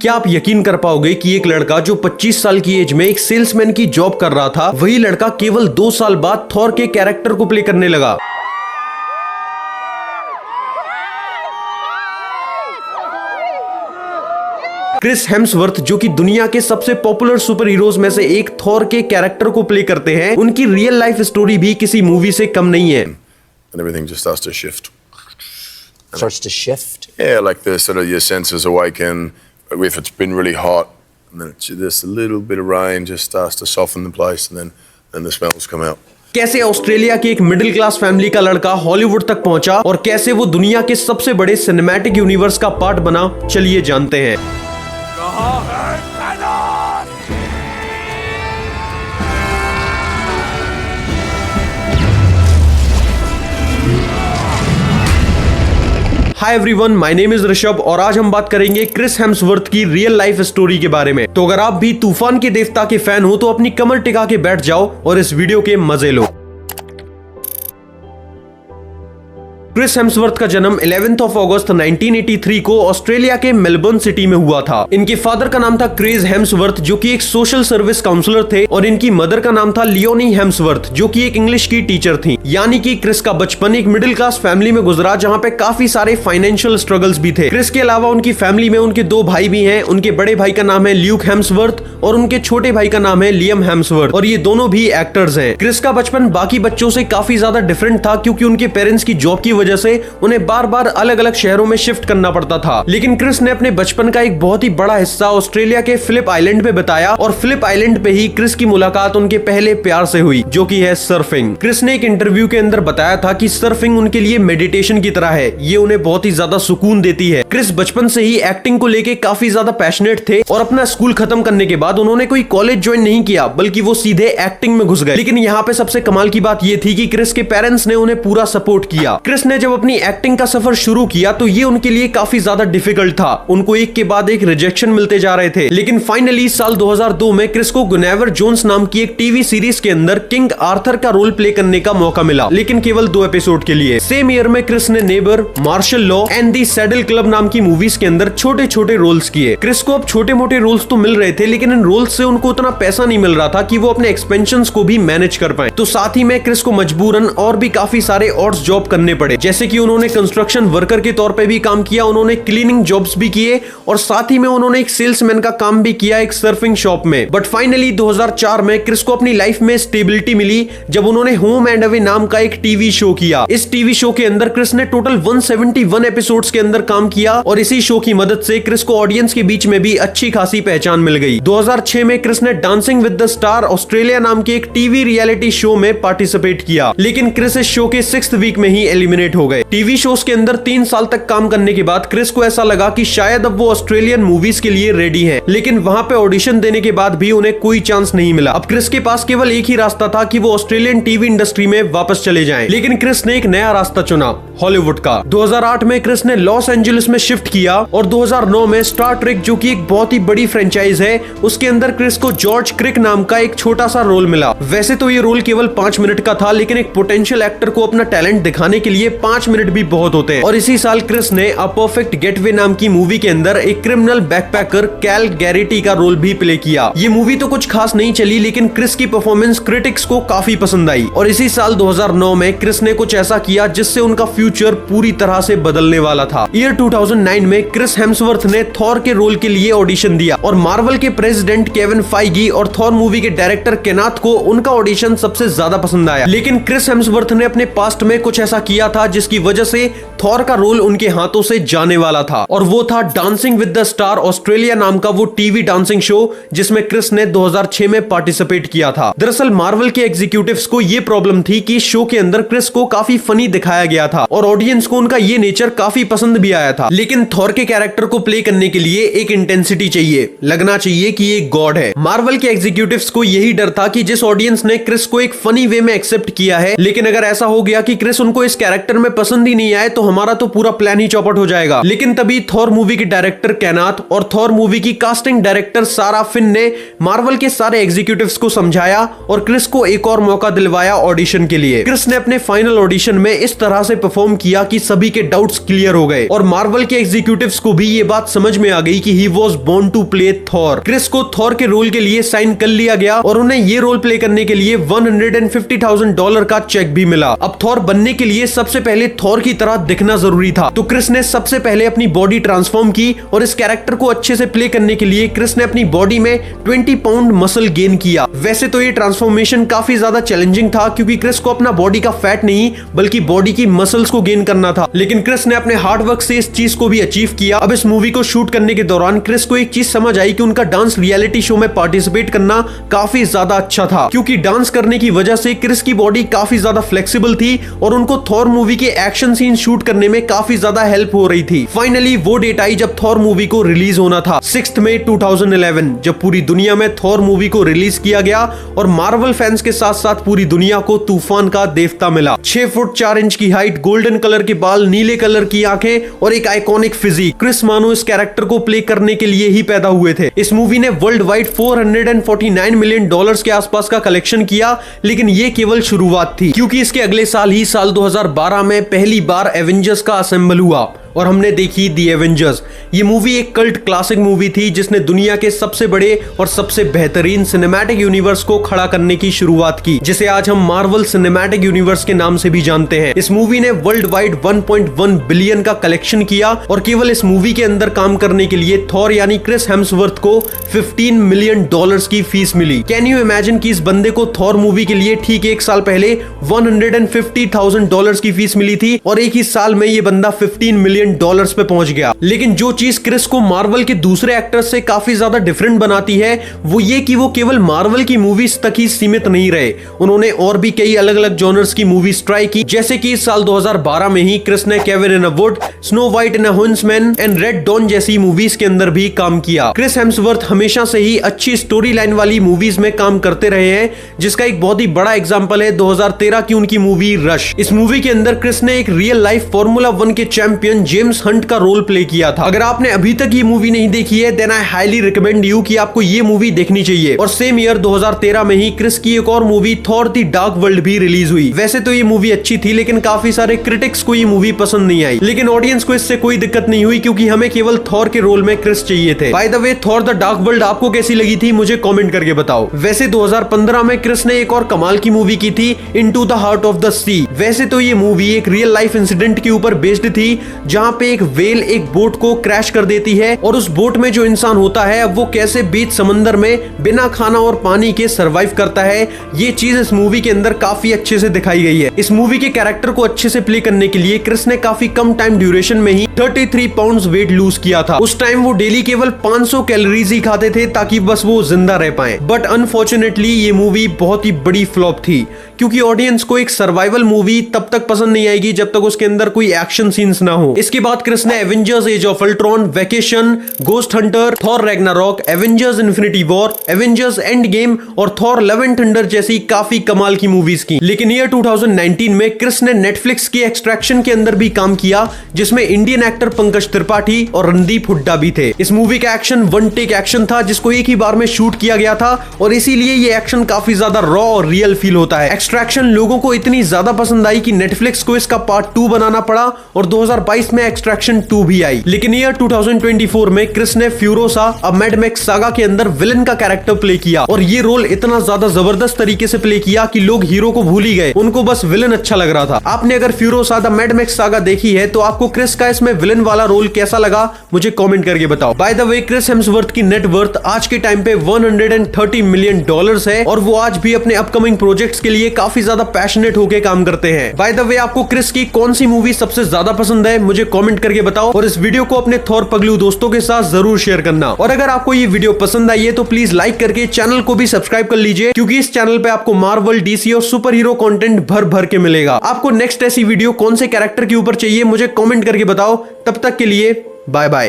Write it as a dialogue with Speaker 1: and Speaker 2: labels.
Speaker 1: क्या आप यकीन कर पाओगे कि एक लड़का जो 25 साल की एज में एक सेल्समैन की जॉब कर रहा था, वही लड़का केवल 2 साल बाद थॉर के कैरेक्टर को प्ले करने लगा। क्रिस हेम्सवर्थ, जो कि दुनिया के सबसे पॉपुलर सुपर हीरोज में से एक थॉर के कैरेक्टर को प्ले करते हैं, उनकी रियल लाइफ स्टोरी भी किसी मूवी से कम नहीं है।
Speaker 2: And everything just starts to shift.
Speaker 3: Starts to shift?
Speaker 2: Yeah, like the sort of your senses awaken. If it's been really hot, and then it's just a little bit of rain just starts to soften the place, and then the smells come out.
Speaker 1: कैसे Australia के एक middle class family का लड़का Hollywood तक पहुंचा और कैसे वो दुनिया के सबसे बड़े सिनेमैटिक यूनिवर्स का पार्ट बना, चलिए जानते हैं। Hi everyone, my name is Rishabh और आज हम बात करेंगे क्रिस हेम्सवर्थ की रियल लाइफ स्टोरी के बारे में। तो अगर आप भी तूफान के देवता के फैन हो तो अपनी कमर टिका के बैठ जाओ और इस वीडियो के मजे लो। क्रिस हेम्सवर्थ का जन्म 11 अगस्त 1983 को ऑस्ट्रेलिया के मेलबर्न सिटी में हुआ था। इनके फादर का नाम था क्रेज हेम्सवर्थ, जो कि एक सोशल सर्विस काउंसलर थे, और इनकी मदर का नाम था लियोनी हेम्सवर्थ, जो कि एक इंग्लिश की टीचर थी। यानी कि क्रिस का बचपन एक मिडिल क्लास फैमिली में गुजरा, जहां पे काफी सारे फाइनेंशियल स्ट्रगल्स भी थे। क्रिस के अलावा उनकी फैमिली में उनके 2 भाई भी हैं। उनके बड़े भाई का नाम है ल्यूक हेम्सवर्थ और उनके छोटे भाई का नाम है लियम हेम्सवर्थ, और ये दोनों भी एक्टर्स हैं। क्रिस का बचपन बाकी बच्चों से काफी ज्यादा डिफरेंट था, क्योंकि उनके पेरेंट्स की जॉब की वजह से उन्हें बार बार अलग अलग शहरों में शिफ्ट करना पड़ता था। लेकिन क्रिस ने अपने बचपन का एक बहुत ही बड़ा हिस्सा ऑस्ट्रेलिया के फिलिप आइलैंड पे बिताया, और फिलिप आइलैंड पे ही क्रिस की मुलाकात उनके पहले प्यार से हुई, जो कि है सर्फिंग। क्रिस ने एक इंटरव्यू के अंदर बताया था कि सर्फिंग उनके लिए मेडिटेशन की तरह है, ये उन्हें बहुत ही ज्यादा सुकून देती है। क्रिस बचपन से ही एक्टिंग को लेके काफी ज्यादा पैशनेट थे, और अपना स्कूल खत्म करने के बाद उन्होंने कोई कॉलेज ज्वाइन नहीं किया, बल्कि वो सीधे एक्टिंग में घुस गए। लेकिन यहाँ पे सबसे कमाल की बात ये थी कि क्रिस के पेरेंट्स ने उन्हें पूरा सपोर्ट किया। क्रिस ने जब अपनी एक्टिंग का सफर शुरू किया तो ये उनके लिए काफी ज्यादा डिफिकल्ट था। उनको एक के बाद एक रिजेक्शन मिलते जा रहे थे, लेकिन फाइनली साल 2002 में क्रिस को गुनेवर जोन्स नाम की एक टीवी सीरीज के अंदर किंग आर्थर का रोल प्ले करने का मौका मिला, लेकिन केवल 2 एपिसोड के लिए। सेम ईयर में क्रिस ने Neighbours, Marshall Law and the Saddle Club नाम की मूवीज के अंदर छोटे छोटे रोल्स किए। क्रिस को अब छोटे मोटे रोल्स तो मिल रहे थे, लेकिन इन रोल्स से उनको उतना पैसा नहीं मिल रहा था कि वो अपने एक्सपेंशंस को भी मैनेज कर पाए। तो साथ ही में क्रिस को मजबूरन और भी काफी सारे और जॉब करने पड़े, जैसे कि उन्होंने कंस्ट्रक्शन वर्कर के तौर पे भी काम किया, उन्होंने क्लीनिंग जॉब्स भी किए, और साथ ही में उन्होंने एक सेल्समैन का काम भी किया एक सर्फिंग शॉप में। बट फाइनली 2004 में क्रिस को अपनी लाइफ में स्टेबिलिटी मिली, जब उन्होंने होम एंड अवे नाम का एक टीवी शो किया। इस टीवी शो के अंदर क्रिस ने टोटल 171 एपिसोड्स के अंदर काम किया, और इसी शो की मदद से क्रिस को ऑडियंस के बीच में भी अच्छी खासी पहचान मिल गई। 2006 में क्रिस ने dancing with the star Australia नाम के एक टीवी रियलिटी शो में पार्टिसिपेट किया, लेकिन क्रिस इस शो के 6th वीक में ही एलिमिनेट हो गए। टीवी शोज के अंदर 3 साल तक काम करने के बाद क्रिस को ऐसा लगा कि शायद अब वो ऑस्ट्रेलियन मूवीज के लिए रेडी हैं, लेकिन वहां पे ऑडिशन देने के बाद भी उन्हें कोई चांस नहीं मिला। अब क्रिस के पास केवल एक ही रास्ता था कि वो ऑस्ट्रेलियन टीवी इंडस्ट्री में वापस चले जाएं, लेकिन क्रिस ने एक नया रास्ता चुना, हॉलीवुड का। 2008 में क्रिस ने लॉस एंजलिस में शिफ्ट किया, और 2009 में स्टार ट्रेक, जो कि एक बहुत ही बड़ी फ्रेंचाइज है, उसके अंदर क्रिस को जॉर्ज क्रिक नाम का एक छोटा सा रोल मिला। वैसे तो ये रोल केवल 5 मिनट का था, लेकिन एक पोटेंशियल एक्टर को अपना टैलेंट दिखाने के लिए 5 मिनट भी बहुत होते हैं। और इसी साल क्रिस ने अ परफेक्ट गेटवे नाम की मूवी के अंदर एक क्रिमिनल बैकपैकर कैल गैरिटी का रोल भी प्ले किया। ये मूवी तो कुछ खास नहीं चली, लेकिन क्रिस की परफॉर्मेंस क्रिटिक्स को काफी पसंद आई। और इसी साल 2009 में क्रिस ने कुछ ऐसा किया जिससे उनका फ्यूचर पूरी तरह से बदलने वाला था। ईयर 2009 में क्रिस हेम्सवर्थ ने थॉर के रोल के लिए ऑडिशन दिया, और मार्वल के प्रेसिडेंट केविन फाइगी और थॉर मूवी के डायरेक्टर केनाथ को उनका ऑडिशन सबसे ज्यादा पसंद आया। लेकिन क्रिस हेम्सवर्थ ने अपने पास्ट में कुछ ऐसा किया था जिसकी वजह से थॉर का रोल उनके हाथों से जाने वाला था, और वो था dancing with the star Australia नाम का वो टीवी डांसिंग शो, जिसमें क्रिस ने 2006 में पार्टिसिपेट किया था। दरअसल मार्वल के एग्जीक्यूटिव्स को ये प्रॉब्लम थी कि शो के अंदर क्रिस को काफी फनी दिखाया गया था, और ऑडियंस को उनका ये नेचर काफी पसंद भी आया था। लेकिन थॉर के कैरेक्टर को प्ले करने के लिए एक इंटेंसिटी चाहिए, लगना चाहिए कि ये गॉड है। मार्वल के एग्जीक्यूटिव्स को यही डर था कि जिस ऑडियंस ने क्रिस को एक फनी वे में एक्सेप्ट किया है, लेकिन अगर ऐसा हो गया कि क्रिस उनको इस कैरेक्टर हमें पसंद ही नहीं आए तो हमारा तो पूरा प्लान ही चौपट हो जाएगा। लेकिन तभी थॉर मूवी के डायरेक्टर केनाथ और थॉर मूवी की कास्टिंग डायरेक्टर सारा फिन ने मार्वल के सारे एग्जीक्यूटिव्स को समझाया और क्रिस को एक और मौका दिलवाया ऑडिशन के लिए। क्रिस ने अपने फाइनल ऑडिशन में इस तरह से परफॉर्म किया कि सभी के डाउट्स क्लियर हो गए और मार्वल के एग्जीक्यूटिव्स को भी ये बात समझ में आ गई कि he was born to play Thor. Chris को थॉर के रोल के लिए साइन कर लिया गया और उन्हें ये रोल प्ले करने के लिए $150,000 का चेक भी मिला। अब थॉर बनने के लिए सबसे पहले थॉर की तरह दिखना जरूरी था, तो क्रिस ने सबसे पहले अपनी बॉडी ट्रांसफॉर्म की और इस कैरेक्टर को अच्छे से प्ले करने के लिए क्रिस ने अपनी बॉडी में 20 पाउंड मसल गेन किया। वैसे तो ये ट्रांसफॉर्मेशन काफी ज्यादा चैलेंजिंग था क्योंकि क्रिस को अपना बॉडी का फैट नहीं बल्कि बॉडी की मसल्स को गेन करना था, लेकिन क्रिस ने अपने हार्ड वर्क से इस चीज को भी अचीव किया। अब इस मूवी को शूट करने के दौरान क्रिस को एक चीज समझ आई कि उनका डांस रियलिटी शो में पार्टिसिपेट करना काफी ज्यादा अच्छा था, क्योंकि डांस करने की वजह से क्रिस की बॉडी काफी ज्यादा फ्लेक्सिबल थी और उनको थॉर मूवी के एक्शन सीन शूट करने में काफी ज्यादा हेल्प हो रही थी। फाइनली वो डेट आई जब थॉर मूवी को रिलीज होना था 6 मई 2011, जब पूरी दुनिया में थॉर मूवी को रिलीज किया गया और मार्वल फैंस के साथ साथ पूरी दुनिया को तूफान का देवता मिला। 6 फुट 4 इंच की हाइट, गोल्डन कलर के बाल, नीले कलर की आंखें और एक आइकॉनिक फिजिक। क्रिस मानो इस कैरेक्टर को प्ले करने के लिए ही पैदा हुए थे। इस मूवी ने वर्ल्ड वाइड $449 मिलियन के आसपास का कलेक्शन किया, लेकिन ये केवल शुरुआत थी, क्योंकि इसके अगले साल ही साल 2012 में पहली बार एवेंजर्स का असेंबल हुआ और हमने देखी दी एवेंजर्स। ये मूवी एक कल्ट क्लासिक मूवी थी जिसने दुनिया के सबसे बड़े और सबसे बेहतरीन सिनेमैटिक यूनिवर्स को खड़ा करने की शुरुआत की, जिसे आज हम मार्वल सिनेमैटिक यूनिवर्स के नाम से भी जानते हैं। इस मूवी ने वर्ल्ड वाइड 1.1 बिलियन का कलेक्शन किया और केवल इस मूवी के अंदर काम करने के लिए थॉर यानी क्रिस हेम्सवर्थ को $15 मिलियन की फीस मिली। कैन यू इमेजिन कि इस बंदे को थॉर मूवी के लिए ठीक एक साल पहले $150,000 की फीस मिली थी और एक ही साल में ये बंदा $15 मिलियन पे पहुंच गया। लेकिन जो चीज क्रिस को मार्वल के दूसरे एक्टर्स से काफी ज्यादा डिफरेंट बनाती है वो ये कि वो केवल मार्वल की मूवीज तक ही सीमित नहीं रहे, उन्होंने और भी कई अलग अलग जॉनर्स की मूवीज ट्राई की। जैसे कि इस साल 2012 में ही क्रिस ने cabin in a wood, Snow White in a Huntsman and Red Dawn जैसी मूवीज के अंदर भी काम किया। क्रिस हेम्सवर्थ हमेशा से ही अच्छी स्टोरी लाइन वाली मूवीज में काम करते रहे हैं, जिसका एक बहुत ही बड़ा एग्जांपल है 2013 की उनकी मूवी रश। इस मूवी के अंदर क्रिस ने एक रियल लाइफ फार्मूला 1 के चैंपियन जेम्स हंट का रोल प्ले किया था। अगर आपने अभी तक ये मूवी नहीं देखी है then I highly recommend you कि आपको ये मूवी देखनी चाहिए। और सेम ईयर 2013 में ही क्रिस की एक और movie Thor the dark world भी रिलीज हुई। वैसे तो ये मूवी अच्छी थी लेकिन काफी सारे क्रिटिक्स को ये मूवी पसंद नहीं आई, लेकिन ऑडियंस को इससे कोई दिक्कत नहीं हुई क्योंकि हमें केवल थॉर के रोल में क्रिस चाहिए थे। Bye the way, Thor the dark world आपको कैसी लगी थी मुझे कमेंट करके बताओ। वैसे 2015 में क्रिस ने एक और कमाल की मूवी की थी into the heart of the sea. वैसे तो ये मूवी एक रियल लाइफ इंसिडेंट के ऊपर बेस्ड थी, जहां पे एक वेल एक बोट को क्रैश कर देती है और उस बोट में जो इंसान होता है अब वो कैसे बीच समंदर में बिना खाना और पानी के सरवाइव करता है, ये चीज इस मूवी के अंदर काफी अच्छे से दिखाई गई है। इस मूवी के कैरेक्टर को अच्छे से प्ले करने के लिए क्रिस ने काफी कम टाइम ड्यूरेशन में ही 33 पाउंड वेट लूज किया था। उस टाइम वो डेली केवल 500 कैलोरीज ही खाते थे ताकि बस वो जिंदा रह पाए। बट अनफॉर्चुनेटली ये मूवी बहुत ही बड़ी फ्लॉप थी, क्योंकि ऑडियंस को एक सर्वाइवल मूवी तब तक पसंद नहीं आएगी जब तक उसके अंदर कोई एक्शन सीन्स ना हो। इसके बाद क्रिस ने Avengers Age of Ultron, Vacation, Ghost Hunter, Thor Ragnarok, Avengers Infinity War, Avengers Endgame और थॉर लव एंड थंडर जैसी काफी कमाल की मूवीज की। लेकिन ईयर 2019 में क्रिस ने नेटफ्लिक्स की एक्सट्रैक्शन के अंदर भी काम किया, जिसमें इंडियन एक्टर पंकज त्रिपाठी और रणदीप हुड्डा भी थे। इस मूवी का एक्शन वन टेक एक्शन था जिसको एक ही बार में शूट किया गया था और इसीलिए ये एक्शन काफी ज्यादा रॉ और रियल फील होता है। एक्सट्रैक्शन लोगों को इतनी ज्यादा पसंद आई कि नेटफ्लिक्स को इसका पार्ट 2 बनाना पड़ा और 2022 में एक्सट्रैक्शन 2 भी आई। लेकिन ईयर 2024 में क्रिस ने फ्यूरोसा अ मैड मैक्स सागा के अंदर विलन का कैरेक्टर प्ले किया और ये रोल इतना ज्यादा जबरदस्त तरीके से प्ले किया कि लोग हीरो को भूल ही गए, उनको बस विलन अच्छा लग रहा था। आपने अगर फ्यूरोसा द मैड मैक्स सागा देखी है तो आपको क्रिस का इसमें विलन वाला रोल कैसा लगा मुझे कमेंट करके बताओ। By the way, Chris Hemsworth की नेट वर्थ आज के टाइम पे $130 मिलियन है और वो आज भी अपने अपकमिंग प्रोजेक्ट्स के लिए काफी ज्यादा पैशनेट होकर काम करते हैं। बाय द वे, आपको क्रिस की कौन सी मूवी सबसे ज्यादा पसंद है मुझे कमेंट करके बताओ और इस वीडियो को अपने थॉर पगलू दोस्तों के साथ जरूर शेयर करना। और अगर आपको ये वीडियो पसंद आई है तो प्लीज लाइक करके चैनल को भी सब्सक्राइब कर लीजिए, क्योंकि इस चैनल पे आपको मार्वल, डीसी और सुपर हीरो कंटेंट भर भर के मिलेगा। आपको नेक्स्ट ऐसी वीडियो कौन से कैरेक्टर के ऊपर चाहिए मुझे कमेंट करके बताओ। तब तक के लिए बाय बाय।